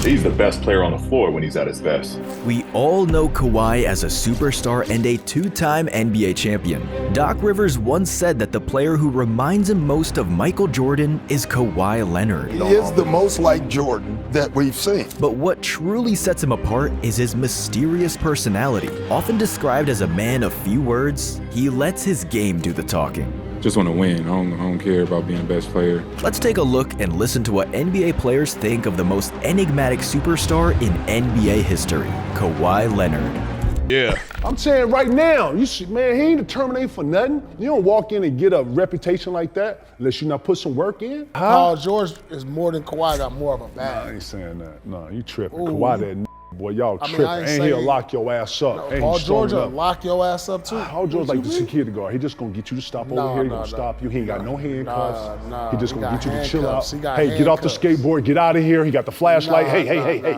he's the best player on the floor when he's at his best. We all know Kawhi as a superstar and a two-time NBA champion. Doc Rivers once said that the player who reminds him most of Michael Jordan is Kawhi Leonard. He is the most like Jordan that we've seen. But what truly sets him apart is his mysterious personality. Often described as a man of few words, he lets his game do the talking. Just want to win. I don't care about being the best player. Let's take a look and listen to what NBA players think of the most enigmatic superstar in NBA history, Kawhi Leonard. Yeah. I'm saying right now, man, he ain't the Terminator for nothing. You don't walk in and get a reputation like that unless you not put some work in. Paul George is more than Kawhi, got more of a bag. I ain't saying that. No, you tripping. Ooh. Kawhi that boy, y'all tripping. Ain't he'll lock your ass up. No, Paul George will lock your ass up too. Paul George like the security guard. He just gonna get you to stop over here. He gonna stop you. He ain't got no handcuffs. He just gonna get you to chill out. Hey, get off the skateboard. Get out of here. He got the flashlight. Hey.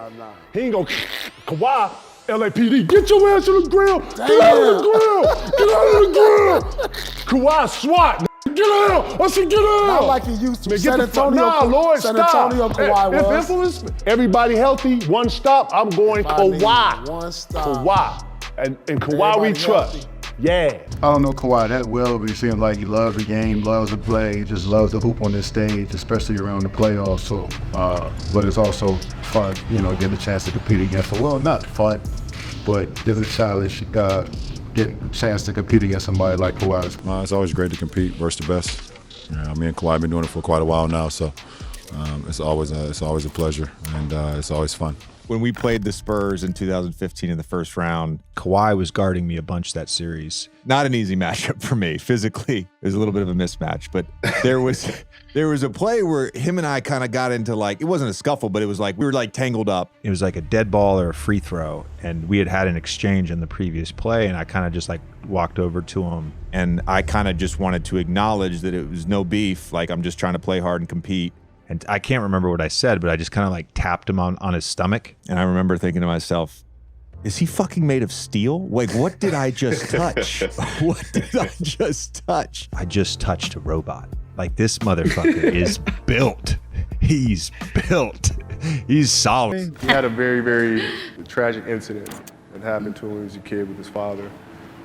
He ain't gonna. Kawhi, LAPD, get your ass on the ground. Get out of the ground. Get out of the ground. Kawhi, SWAT. Get out! I said get out! Not like he used to. Man, San Antonio, Lord, San stop. Antonio Kawhi was. Infamous, everybody healthy, one stop, I'm going Kawhi. One stop. Kawhi. And Kawhi we trust. Healthy. Yeah. I don't know Kawhi that well, but he seems like he loves the game, loves to play, he just loves to hoop on this stage, especially around the playoffs. So, but it's also fun, getting a chance to compete against him. Well, not fun, but it's a challenge. Getting a chance to compete against somebody like Kawhi. It's always great to compete versus the best. Me and Kawhi have been doing it for quite a while now, so it's always a pleasure, and it's always fun. When we played the Spurs in 2015 in the first round, Kawhi was guarding me a bunch that series. not an easy matchup for me. Physically, it was a little bit of a mismatch, but there was a play where him and I kind of got into it wasn't a scuffle, but it was like we were tangled up. It was like a dead ball or a free throw, and we had an exchange in the previous play, and I kind of just walked over to him. And I kind of just wanted to acknowledge that it was no beef, I'm just trying to play hard and compete. And I can't remember what I said, but I just kind of tapped him on his stomach. And I remember thinking to myself, is he fucking made of steel? What did I just touch? What did I just touch? I just touched a robot. This motherfucker is built. He's built. He's solid. He had a very, very tragic incident that happened to him when he was a kid with his father.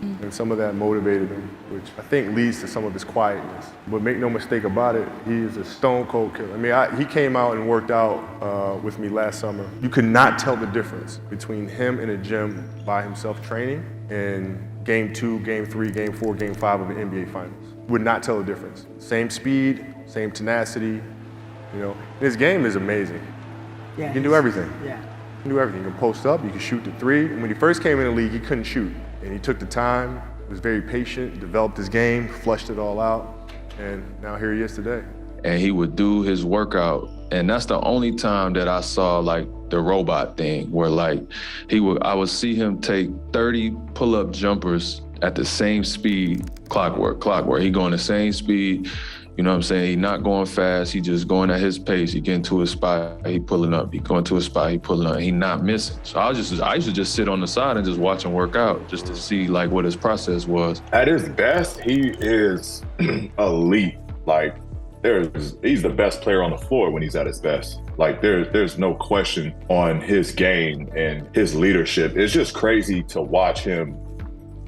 And some of that motivated him, which I think leads to some of his quietness. But make no mistake about it, he is a stone cold killer. He came out and worked out with me last summer. You could not tell the difference between him in a gym by himself training and game 2, game 3, game 4, game 5 of the NBA Finals. Would not tell the difference. Same speed, same tenacity, His game is amazing. Yeah, you can do everything. Yeah. You can do everything. You can post up, you can shoot the 3. And when he first came in the league, he couldn't shoot. And he took the time, was very patient, developed his game, flushed it all out, and now here he is today. And he would do his workout, and that's the only time that I saw the robot thing, where I would see him take 30 pull-up jumpers at the same speed, clockwork. He going the same speed. You know what I'm saying? He not going fast. He just going at his pace. He getting to a spot, he pulling up. He going to a spot, he pulling up. He not missing. So I used to just sit on the side and just watch him work out, just to see what his process was. At his best, he is elite. He's the best player on the floor when he's at his best. There's no question on his game and his leadership. It's just crazy to watch him,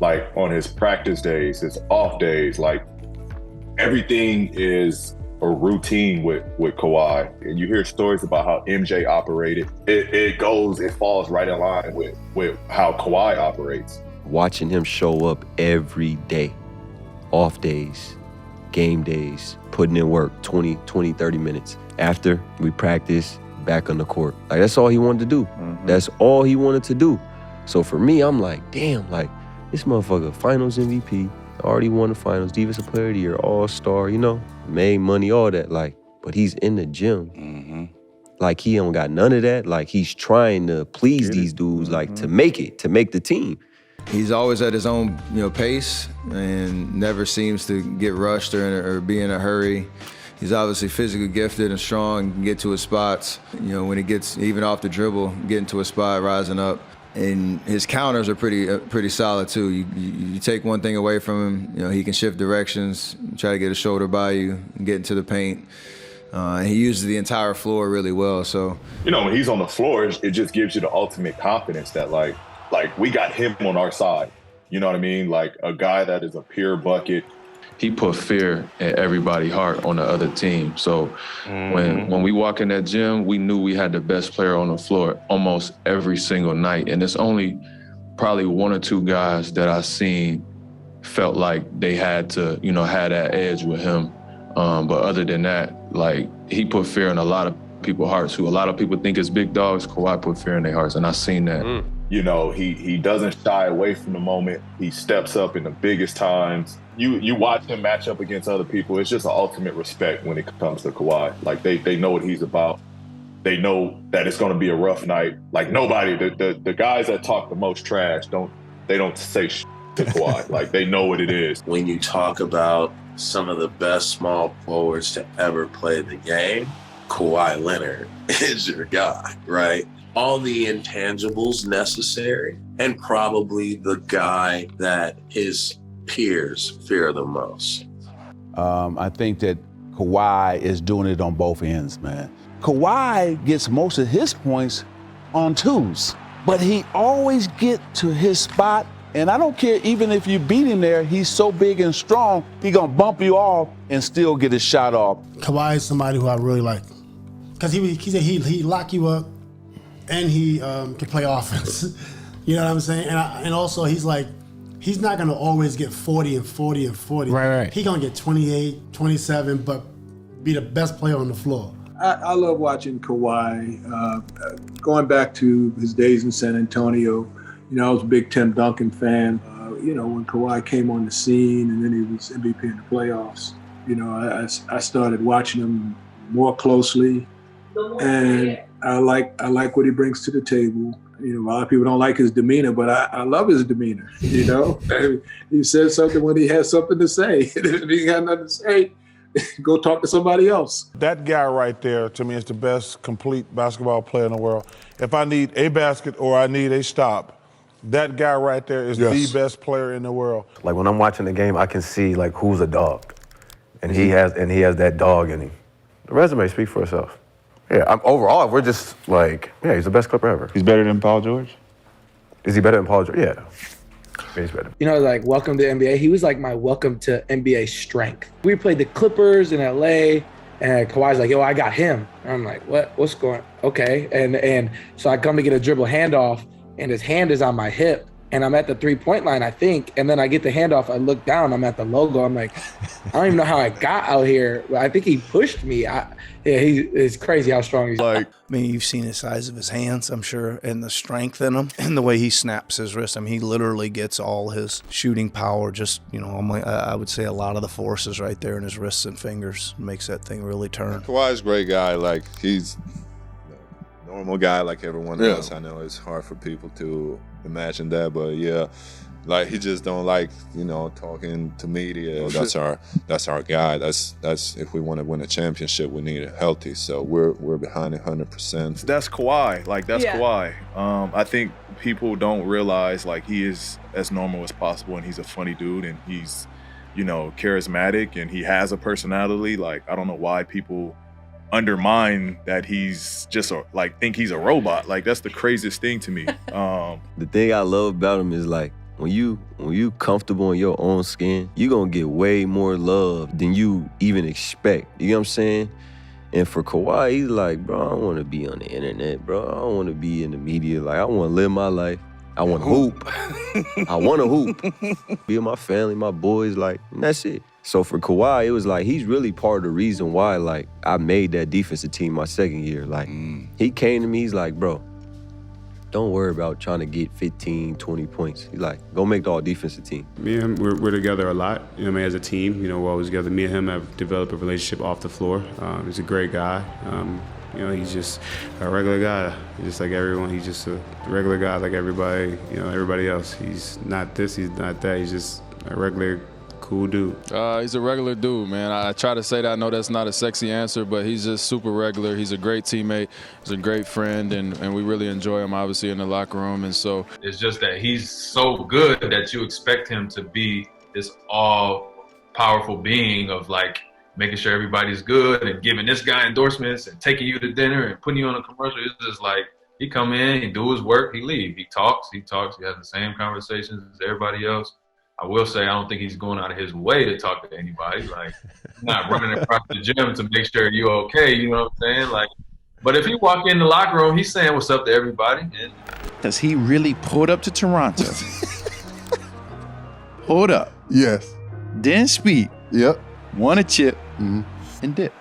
on his practice days, his off days, everything is a routine with Kawhi. And you hear stories about how MJ operated. It falls right in line with how Kawhi operates. Watching him show up every day, off days, game days, putting in work 20, 30 minutes. After we practice, back on the court. That's all he wanted to do. Mm-hmm. That's all he wanted to do. So for me, I'm damn, this motherfucker, finals MVP, already won the finals, Defensive Player of the Year, All-Star, made money, all that, but he's in the gym. Mm-hmm. He don't got none of that. He's trying to please these dudes, to make it, to make the team. He's always at his own, pace and never seems to get rushed or be in a hurry. He's obviously physically gifted and strong, can get to his spots. When he gets even off the dribble, getting to a spot, rising up. And his counters are pretty solid too. You take one thing away from him, he can shift directions, try to get a shoulder by you, get into the paint. He uses the entire floor really well. So, you know, when he's on the floor, it just gives you the ultimate confidence that like we got him on our side. You know what I mean? Like a guy that is a pure bucket. He put fear in everybody's heart on the other team. So when we walk in that gym, we knew we had the best player on the floor almost every single night. And it's only probably one or two guys that I seen felt like they had to, you know, had that edge with him. But other than that, like, he put fear in a lot of people's hearts who a lot of people think is big dogs. Kawhi put fear in their hearts, and I seen that. You know, he doesn't shy away from the moment. He steps up in the biggest times. You watch him match up against other people. It's just an ultimate respect when it comes to Kawhi. Like, they know what he's about. They know that it's going to be a rough night. Like, nobody, the guys that talk the most trash, they don't say shit to Kawhi. Like, they know what it is. When you talk about some of the best small forwards to ever play the game, Kawhi Leonard is your guy, right? All the intangibles necessary, and probably the guy that his peers fear the most. I think that Kawhi is doing it on both ends, man. Kawhi gets most of his points on twos, but he always get to his spot. And I don't care, even if you beat him there, he's so big and strong, he gonna bump you off and still get his shot off. Kawhi is somebody who I really like, because he said he lock you up, and he can play offense. You know what I'm saying? And also he's like, he's not gonna always get 40 and 40 and 40. Right. He gonna get 28, 27, but be the best player on the floor. I love watching Kawhi. Going back to his days in San Antonio, you know, I was a big Tim Duncan fan. You know, when Kawhi came on the scene and then he was MVP in the playoffs, you know, I started watching him more closely, and I like what he brings to the table. You know, a lot of people don't like his demeanor, but I love his demeanor. You know, he says something when he has something to say. If he got nothing to say, go talk to somebody else. That guy right there, to me, is the best complete basketball player in the world. If I need a basket or I need a stop, that guy right there is the best player in the world. Like, when I'm watching the game, I can see like who's a dog, and he has that dog in him. The resume speaks for itself. Yeah, overall, we're just like, yeah, he's the best Clipper ever. He's better than Paul George? Is he better than Paul George? Yeah. He's better. You know, like, welcome to NBA. He was like my welcome to NBA strength. We played the Clippers in LA, and Kawhi's like, yo, I got him. And I'm like, what's going on? Okay. And so I come to get a dribble handoff, and his hand is on my hip, and I'm at the 3-point line, I think. And then I get the handoff, I look down, I'm at the logo. I'm like, I don't even know how I got out here. I think he pushed me. It's crazy how strong he's. Like, I mean, you've seen the size of his hands, I'm sure, and the strength in them, and the way he snaps his wrist. I mean, he literally gets all his shooting power. Just, you know, I would say a lot of the force is right there in his wrists and fingers. Makes that thing really turn. Kawhi's a great guy. Like, he's a normal guy like everyone else. I know it's hard for people to imagine that, but yeah, like, he just don't like, you know, talking to media. That's our guy. That's if we want to win a championship, we need it healthy. So we're behind it 100%. That's Kawhi. Like, that's Kawhi. I think people don't realize, like, he is as normal as possible, and he's a funny dude, and he's, you know, charismatic, and he has a personality. Like, I don't know why people undermine that he's just think he's a robot. Like, that's the craziest thing to me. The thing I love about him is, like, when you comfortable in your own skin, you gonna get way more love than you even expect. You know what I'm saying? And for Kawhi, he's like, bro, I don't want to be on the internet, bro. I don't want to be in the media. Like, I want to live my life. I want to hoop. I want to hoop. Be with my family, my boys, like, and that's it. So for Kawhi, it was like, he's really part of the reason why, like, I made that defensive team my second year. Like, he came to me, he's like, bro, don't worry about trying to get 15, 20 points. He's like, go make the all-defensive team. Me and him, we're together a lot. You know, I mean, as a team, you know, we're always together. Me and him have developed a relationship off the floor. He's a great guy. You know, he's just a regular guy, just like everyone. He's just a regular guy like everybody, you know, everybody else. He's not this, he's not that. He's just a regular, cool dude. He's a regular dude, man. I try to say that. I know that's not a sexy answer, but he's just super regular. He's a great teammate. He's a great friend, and we really enjoy him, obviously, in the locker room. And so it's just that he's so good that you expect him to be this all-powerful being of, like, making sure everybody's good and giving this guy endorsements and taking you to dinner and putting you on a commercial. It's just like, he come in, he do his work, he leave. He talks, he has the same conversations as everybody else. I will say, I don't think he's going out of his way to talk to anybody. Like, he's not running across the gym to make sure you're okay, you know what I'm saying? Like, but if you walk in the locker room, he's saying what's up to everybody. Does he really pulled up to Toronto? Pulled up. Yes. Didn't speak. Yep. Won a chip and dip.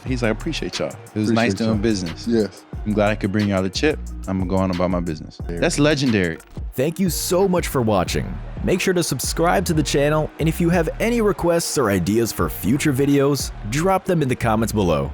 He's like, appreciate y'all. It was nice doing business. Yes. I'm glad I could bring y'all the chip. I'm gonna go on about my business. That's legendary. Thank you so much for watching. Make sure to subscribe to the channel, and if you have any requests or ideas for future videos, drop them in the comments below.